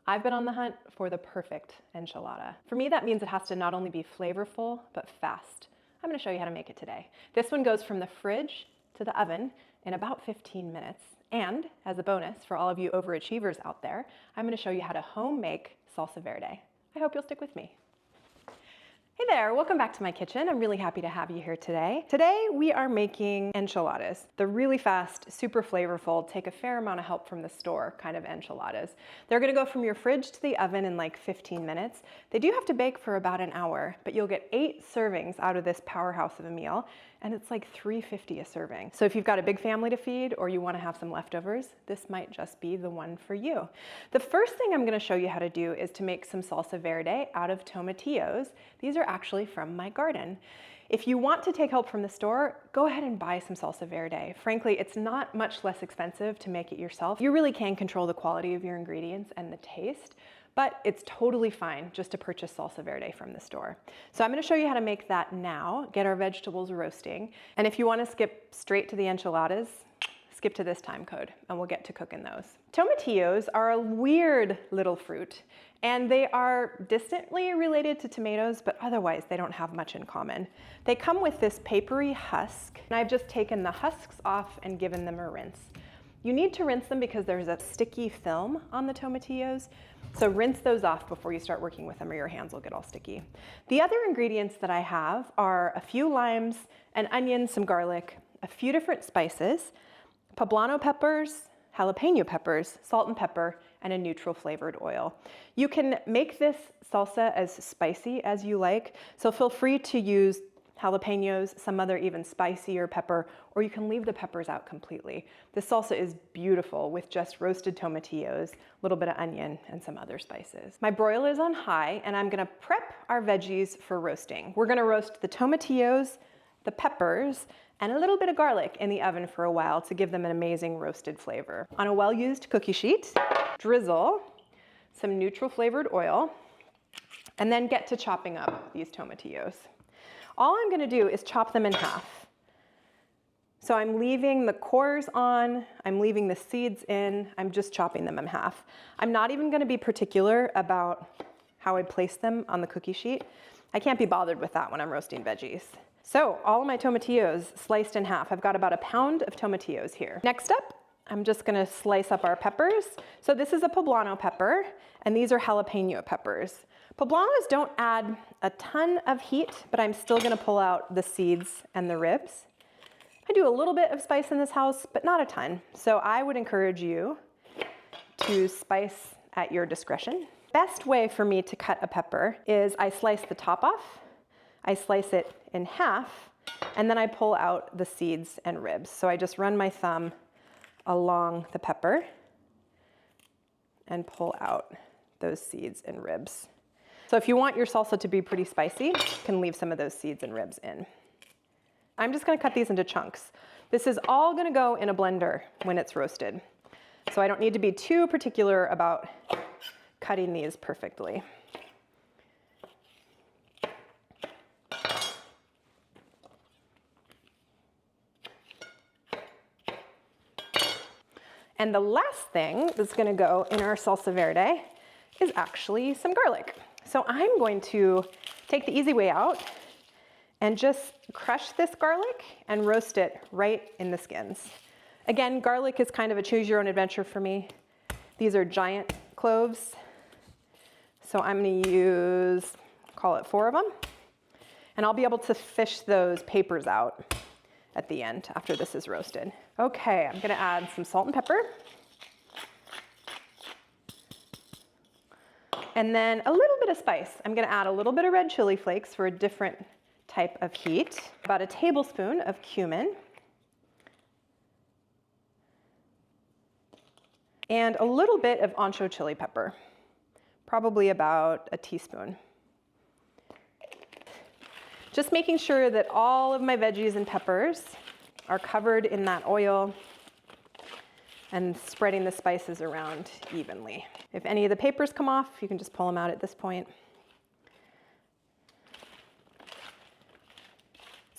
I've been on the hunt for the perfect enchilada. For me, that means it has to not only be flavorful, but fast. I'm gonna show you how to make it today. This one goes from the fridge to the oven in about 15 minutes. And as a bonus for all of you overachievers out there, I'm gonna show you how to home make salsa verde. I hope you'll stick with me. Hey there, welcome back to my kitchen. I'm really happy to have you here today. Today we are making enchiladas. They're really fast, super flavorful, take a fair amount of help from the store kind of enchiladas. They're gonna go from your fridge to the oven in like 15 minutes. They do have to bake for about an hour, but you'll get 8 servings out of this powerhouse of a meal, and it's like $3.50 a serving. So if you've got a big family to feed or you wanna have some leftovers, this might just be the one for you. The first thing I'm gonna show you how to do is to make some salsa verde out of tomatillos. These are actually from my garden. If you want to take help from the store, go ahead and buy some salsa verde. Frankly, it's not much less expensive to make it yourself. You really can control the quality of your ingredients and the taste, but it's totally fine just to purchase salsa verde from the store. So I'm gonna show you how to make that now, get our vegetables roasting. And if you wanna skip straight to the enchiladas, skip to this time code and we'll get to cooking those. Tomatillos are a weird little fruit, and they are distantly related to tomatoes, but otherwise they don't have much in common. They come with this papery husk, and I've just taken the husks off and given them a rinse. You need to rinse them because there's a sticky film on the tomatillos, so rinse those off before you start working with them or your hands will get all sticky. The other ingredients that I have are a few limes, an onion, some garlic, a few different spices, poblano peppers, jalapeno peppers, salt and pepper, and a neutral flavored oil. You can make this salsa as spicy as you like, so feel free to use jalapenos, some other even spicier pepper, or you can leave the peppers out completely. This salsa is beautiful with just roasted tomatillos, a little bit of onion, and some other spices. My broil is on high, and I'm gonna prep our veggies for roasting. We're gonna roast the tomatillos, the peppers, and a little bit of garlic in the oven for a while to give them an amazing roasted flavor. On a well-used cookie sheet, drizzle some neutral flavored oil, and then get to chopping up these tomatillos. All I'm gonna do is chop them in half. So I'm leaving the cores on, I'm leaving the seeds in, I'm just chopping them in half. I'm not even gonna be particular about how I place them on the cookie sheet. I can't be bothered with that when I'm roasting veggies. So all of my tomatillos sliced in half. I've got about a pound of tomatillos here. Next up, I'm just gonna slice up our peppers. So this is a poblano pepper, and these are jalapeno peppers. Poblanos don't add a ton of heat, but I'm still gonna pull out the seeds and the ribs. I do a little bit of spice in this house, but not a ton. So I would encourage you to spice at your discretion. Best way for me to cut a pepper is I slice the top off, I slice it in half, and then I pull out the seeds and ribs. So I just run my thumb along the pepper and pull out those seeds and ribs. So if you want your salsa to be pretty spicy, you can leave some of those seeds and ribs in. I'm just gonna cut these into chunks. This is all gonna go in a blender when it's roasted. So I don't need to be too particular about cutting these perfectly. And the last thing that's gonna go in our salsa verde is actually some garlic. So I'm going to take the easy way out and just crush this garlic and roast it right in the skins. Again, garlic is kind of a choose your own adventure for me. These are giant cloves. So I'm gonna use, call it 4 of them. And I'll be able to fish those papers out at the end after this is roasted. Okay, I'm gonna add some salt and pepper. And then a little bit of spice. I'm gonna add a little bit of red chili flakes for a different type of heat. About a tablespoon of cumin. And a little bit of ancho chili pepper. Probably about a teaspoon. Just making sure that all of my veggies and peppers are covered in that oil and spreading the spices around evenly. If any of the papers come off, you can just pull them out at this point.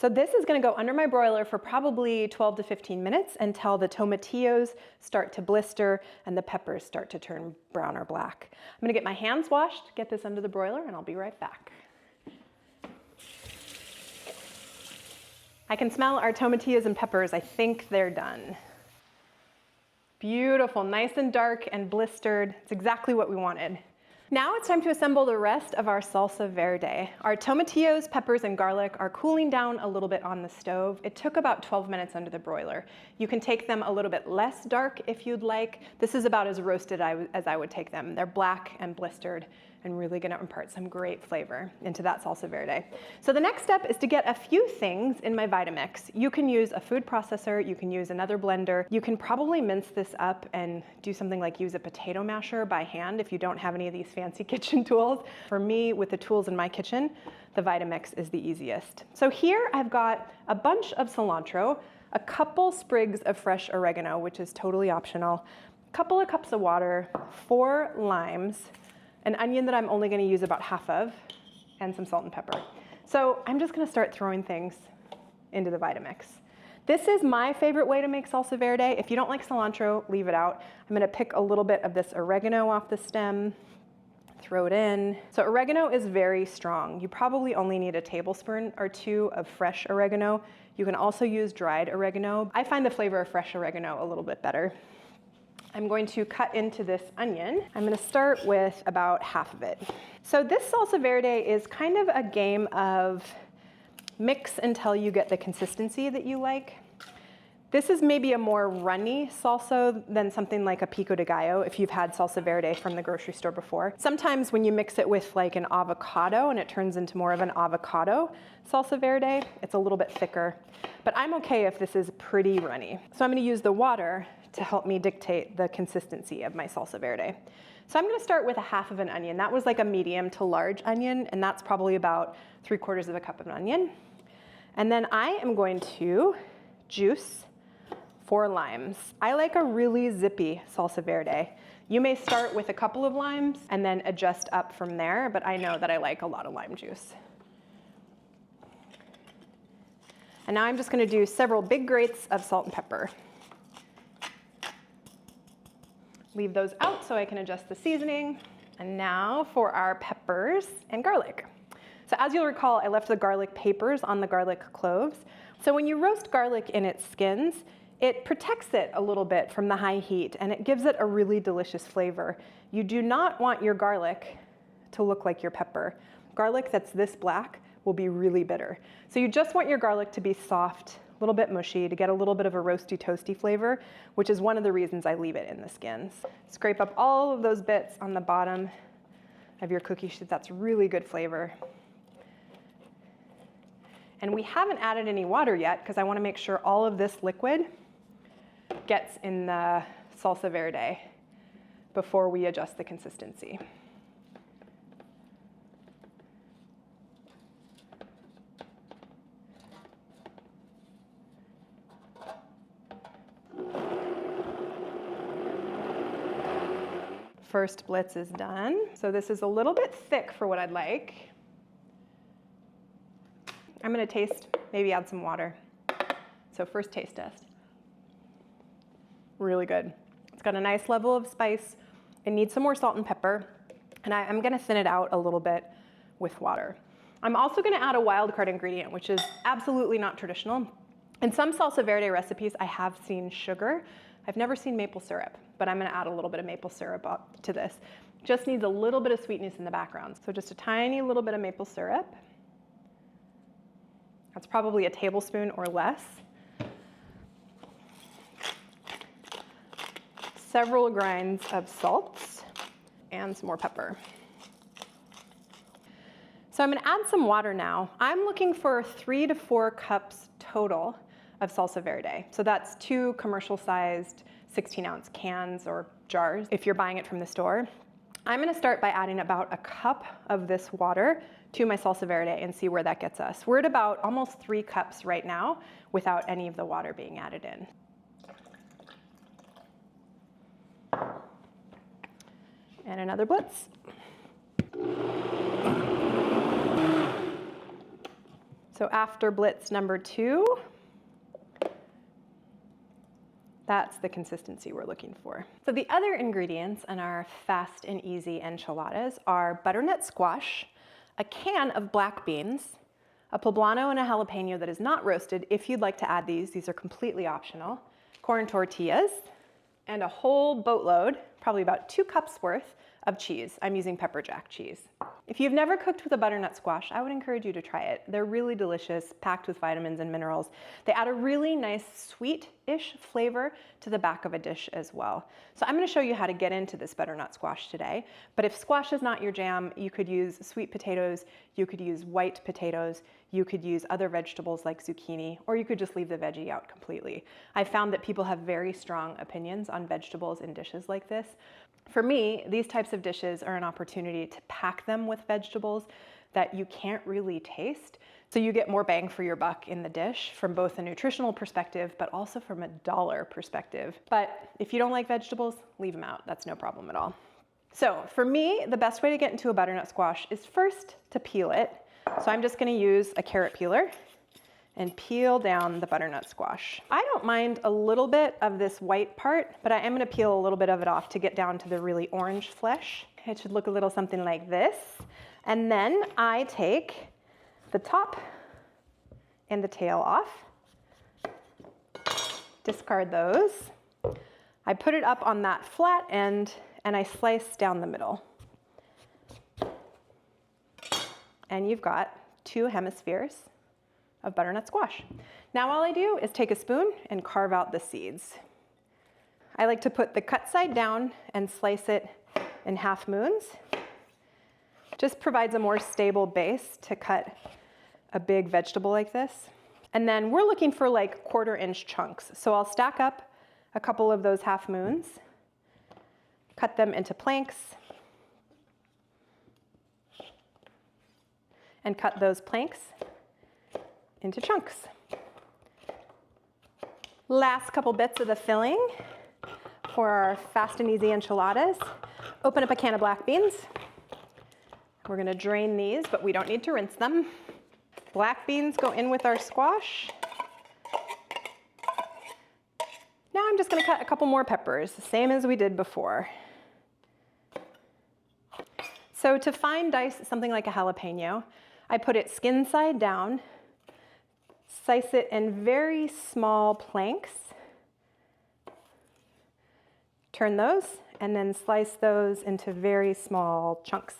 So this is gonna go under my broiler for probably 12 to 15 minutes until the tomatillos start to blister and the peppers start to turn brown or black. I'm gonna get my hands washed, get this under the broiler, and I'll be right back. I can smell our tomatillos and peppers. I think they're done. Beautiful, nice and dark and blistered. It's exactly what we wanted. Now it's time to assemble the rest of our salsa verde. Our tomatillos, peppers, and garlic are cooling down a little bit on the stove. It took about 12 minutes under the broiler. You can take them a little bit less dark if you'd like. This is about as roasted as I would take them. They're black and blistered and really gonna impart some great flavor into that salsa verde. So the next step is to get a few things in my Vitamix. You can use a food processor, you can use another blender. You can probably mince this up and do something like use a potato masher by hand if you don't have any of these fancy kitchen tools. For me, with the tools in my kitchen, the Vitamix is the easiest. So here I've got a bunch of cilantro, a couple sprigs of fresh oregano, which is totally optional, a couple of cups of water, 4 limes, an onion that I'm only gonna use about half of, and some salt and pepper. So I'm just gonna start throwing things into the Vitamix. This is my favorite way to make salsa verde. If you don't like cilantro, leave it out. I'm gonna pick a little bit of this oregano off the stem, throw it in. So oregano is very strong. You probably only need a tablespoon or 2 of fresh oregano. You can also use dried oregano. I find the flavor of fresh oregano a little bit better. I'm going to cut into this onion. I'm gonna start with about half of it. So this salsa verde is kind of a game of mix until you get the consistency that you like. This is maybe a more runny salsa than something like a pico de gallo if you've had salsa verde from the grocery store before. Sometimes when you mix it with like an avocado and it turns into more of an avocado salsa verde, it's a little bit thicker. But I'm okay if this is pretty runny. So I'm gonna use the water to help me dictate the consistency of my salsa verde. So I'm gonna start with a half of an onion. That was like a medium to large onion, and that's probably about 3/4 of a cup of an onion. And then I am going to juice 4 limes. I like a really zippy salsa verde. You may start with a couple of limes and then adjust up from there, but I know that I like a lot of lime juice. And now I'm just gonna do several big grates of salt and pepper. Leave those out so I can adjust the seasoning. And now for our peppers and garlic. So as you'll recall, I left the garlic papers on the garlic cloves. So when you roast garlic in its skins, it protects it a little bit from the high heat and it gives it a really delicious flavor. You do not want your garlic to look like your pepper. Garlic that's this black will be really bitter. So you just want your garlic to be soft, a little bit mushy, to get a little bit of a roasty toasty flavor, which is one of the reasons I leave it in the skins. Scrape up all of those bits on the bottom of your cookie sheet. That's really good flavor. And we haven't added any water yet because I want to make sure all of this liquid gets in the salsa verde before we adjust the consistency. First blitz is done. So this is a little bit thick for what I'd like. I'm gonna taste, maybe add some water. So first taste test. Really good. It's got a nice level of spice. It needs some more salt and pepper. And I'm gonna thin it out a little bit with water. I'm also gonna add a wild card ingredient, which is absolutely not traditional. In some salsa verde recipes, I have seen sugar. I've never seen maple syrup, but I'm gonna add a little bit of maple syrup up to this. Just needs a little bit of sweetness in the background. So just a tiny little bit of maple syrup. That's probably a tablespoon or less. Several grinds of salt and some more pepper. So I'm gonna add some water now. I'm looking for 3 to 4 cups total of salsa verde. So that's 2 commercial-sized 16-ounce cans or jars if you're buying it from the store. I'm gonna start by adding about a cup of this water to my salsa verde and see where that gets us. We're at about almost 3 cups right now without any of the water being added in. And another blitz. So after blitz number 2, that's the consistency we're looking for. So the other ingredients in our fast and easy enchiladas are butternut squash, a can of black beans, a poblano and a jalapeno that is not roasted. If you'd like to add these are completely optional, corn tortillas, and a whole boatload, probably about 2 cups worth of cheese. I'm using pepper jack cheese. If you've never cooked with a butternut squash, I would encourage you to try it. They're really delicious, packed with vitamins and minerals. They add a really nice sweet-ish flavor to the back of a dish as well. So I'm gonna show you how to get into this butternut squash today. But if squash is not your jam, you could use sweet potatoes, you could use white potatoes, you could use other vegetables like zucchini, or you could just leave the veggie out completely. I found that people have very strong opinions on vegetables in dishes like this. For me, these types of dishes are an opportunity to pack them with vegetables that you can't really taste. So you get more bang for your buck in the dish from both a nutritional perspective, but also from a dollar perspective. But if you don't like vegetables, leave them out. That's no problem at all. So for me, the best way to get into a butternut squash is first to peel it. So I'm just gonna use a carrot peeler and peel down the butternut squash. I don't mind a little bit of this white part, but I am gonna peel a little bit of it off to get down to the really orange flesh. It should look a little something like this. And then I take the top and the tail off, discard those. I put it up on that flat end and I slice down the middle. And you've got 2 hemispheres of butternut squash. Now all I do is take a spoon and carve out the seeds. I like to put the cut side down and slice it in half moons. Just provides a more stable base to cut a big vegetable like this. And then we're looking for like 1/4 inch chunks. So I'll stack up a couple of those half moons, cut them into planks, and cut those planks into chunks. Last couple bits of the filling for our fast and easy enchiladas. Open up a can of black beans. We're gonna drain these, but we don't need to rinse them. Black beans go in with our squash. Now I'm just gonna cut a couple more peppers, the same as we did before. So to fine dice something like a jalapeno, I put it skin side down, slice it in very small planks, turn those, and then slice those into very small chunks.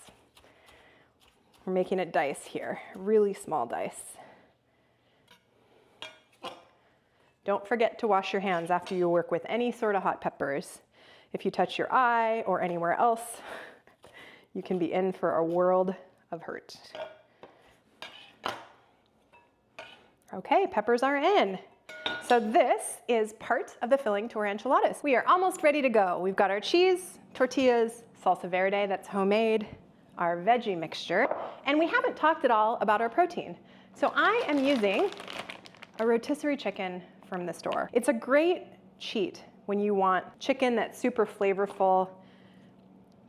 We're making a dice here, really small dice. Don't forget to wash your hands after you work with any sort of hot peppers. If you touch your eye or anywhere else, you can be in for a world of hurt. Okay, peppers are in. So this is part of the filling to our enchiladas. We are almost ready to go. We've got our cheese, tortillas, salsa verde that's homemade, our veggie mixture, and we haven't talked at all about our protein. So I am using a rotisserie chicken from the store. It's a great cheat when you want chicken that's super flavorful,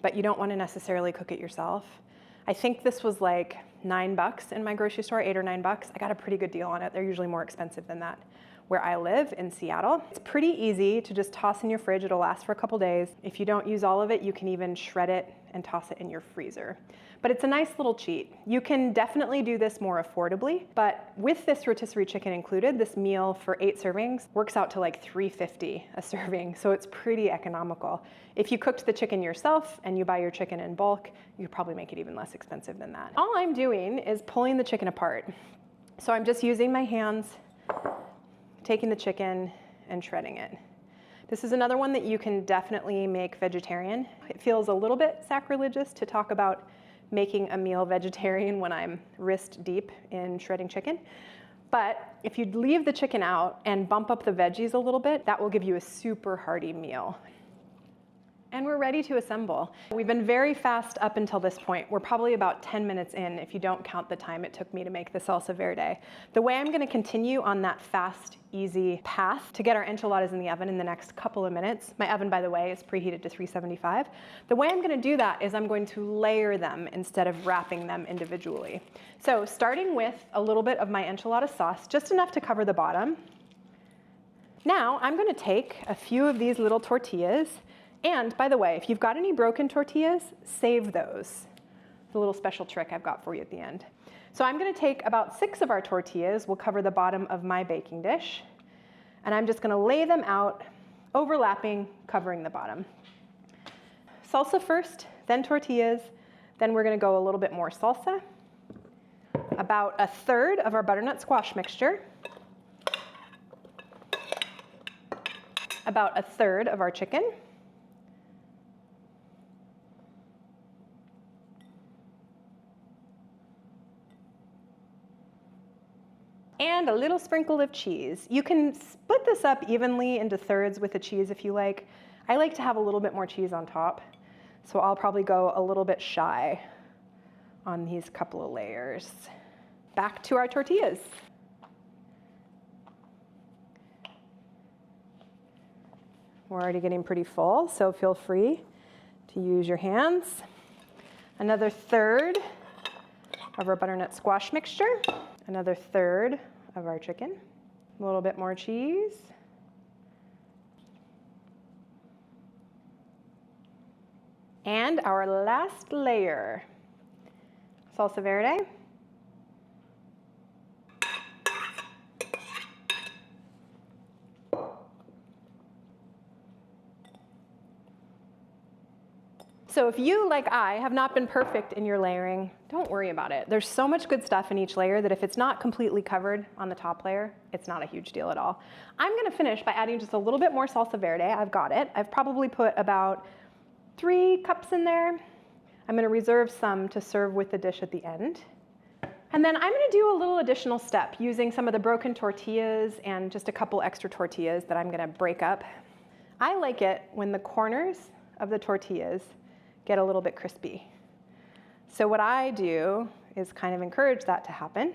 but you don't want to necessarily cook it yourself. I think this was like $9 in my grocery store, $8 or $9. I got a pretty good deal on it. They're usually more expensive than that where I live in Seattle. It's pretty easy to just toss in your fridge. It'll last for a couple days. If you don't use all of it, you can even shred it and toss it in your freezer. But it's a nice little cheat. You can definitely do this more affordably, but with this rotisserie chicken included, this meal for 8 servings works out to like $3.50 a serving, so it's pretty economical. If you cooked the chicken yourself and you buy your chicken in bulk, you could probably make it even less expensive than that. All I'm doing is pulling the chicken apart. So I'm just using my hands, taking the chicken and shredding it. This is another one that you can definitely make vegetarian. It feels a little bit sacrilegious to talk about making a meal vegetarian when I'm wrist deep in shredding chicken. But if you leave the chicken out and bump up the veggies a little bit, that will give you a super hearty meal. And we're ready to assemble. We've been very fast up until this point. We're probably about 10 minutes in if you don't count the time it took me to make the salsa verde. The way I'm gonna continue on that fast, easy path to get our enchiladas in the oven in the next couple of minutes, my oven, by the way, is preheated to 375. The way I'm gonna do that is I'm going to layer them instead of wrapping them individually. So starting with a little bit of my enchilada sauce, just enough to cover the bottom. Now I'm gonna take a few of these little tortillas. And by the way, if you've got any broken tortillas, save those. It's a little special trick I've got for you at the end. So I'm gonna take about 6 of our tortillas, will cover the bottom of my baking dish, and I'm just gonna lay them out, overlapping, covering the bottom. Salsa first, then tortillas, then we're gonna go a little bit more salsa, about 1/3 of our butternut squash mixture, about 1/3 of our chicken, and a little sprinkle of cheese. You can split this up evenly into thirds with the cheese if you like. I like to have a little bit more cheese on top, so I'll probably go a little bit shy on these couple of layers. Back to our tortillas. We're already getting pretty full, so feel free to use your hands. Another 1/3 of our butternut squash mixture. Another 1/3 of our chicken. A little bit more cheese. And our last layer, salsa verde. So if you, like I, have not been perfect in your layering, don't worry about it. There's so much good stuff in each layer that if it's not completely covered on the top layer, it's not a huge deal at all. I'm gonna finish by adding just a little bit more salsa verde. I've got it. I've probably put about 3 cups in there. I'm gonna reserve some to serve with the dish at the end. And then I'm gonna do a little additional step using some of the broken tortillas and just a couple extra tortillas that I'm gonna break up. I like it when the corners of the tortillas get a little bit crispy. So what I do is kind of encourage that to happen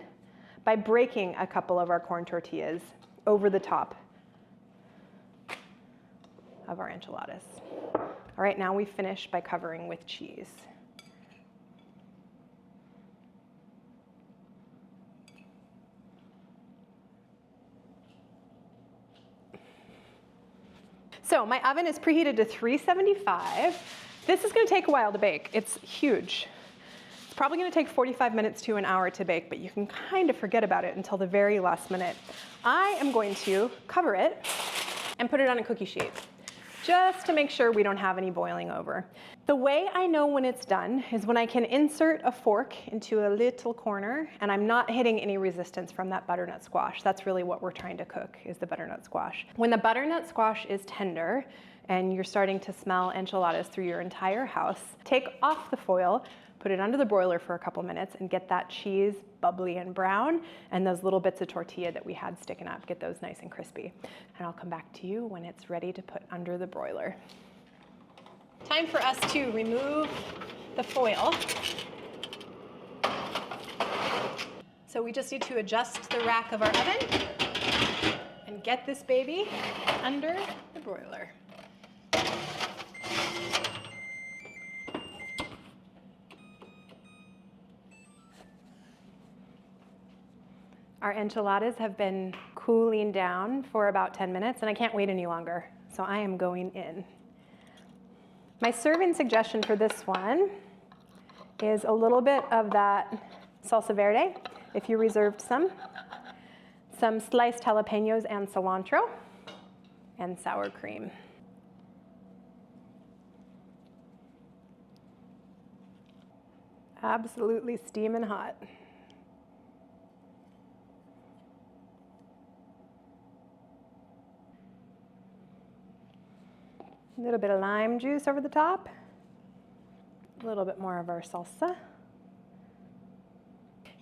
by breaking a couple of our corn tortillas over the top of our enchiladas. All right, now we finish by covering with cheese. So my oven is preheated to 375. This is gonna take a while to bake. It's huge. It's probably gonna take 45 minutes to an hour to bake, but you can kind of forget about it until the very last minute. I am going to cover it and put it on a cookie sheet, just to make sure we don't have any boiling over. The way I know when it's done is when I can insert a fork into a little corner and I'm not hitting any resistance from that butternut squash. That's really what we're trying to cook, is the butternut squash. When the butternut squash is tender and you're starting to smell enchiladas through your entire house, take off the foil, put it under the broiler for a couple minutes and get that cheese bubbly and brown and those little bits of tortilla that we had sticking up, get those nice and crispy. And I'll come back to you when it's ready to put under the broiler. Time for us to remove the foil. So we just need to adjust the rack of our oven and get this baby under the broiler. Our enchiladas have been cooling down for about 10 minutes and I can't wait any longer, so I am going in. My serving suggestion for this one is a little bit of that salsa verde, if you reserved some sliced jalapenos and cilantro, and sour cream. Absolutely steaming hot. A little bit of lime juice over the top. A little bit more of our salsa.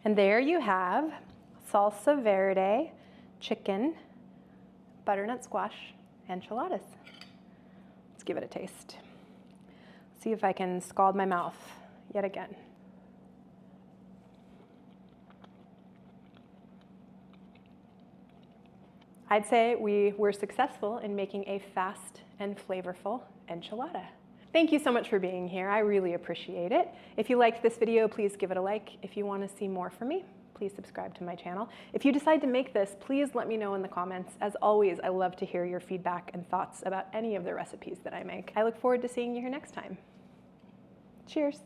And there you have salsa verde, chicken, butternut squash enchiladas. Let's give it a taste. See if I can scald my mouth yet again. I'd say we were successful in making a fast and flavorful enchilada. Thank you so much for being here. I really appreciate it. If you liked this video, please give it a like. If you want to see more from me, please subscribe to my channel. If you decide to make this, please let me know in the comments. As always, I love to hear your feedback and thoughts about any of the recipes that I make. I look forward to seeing you here next time. Cheers.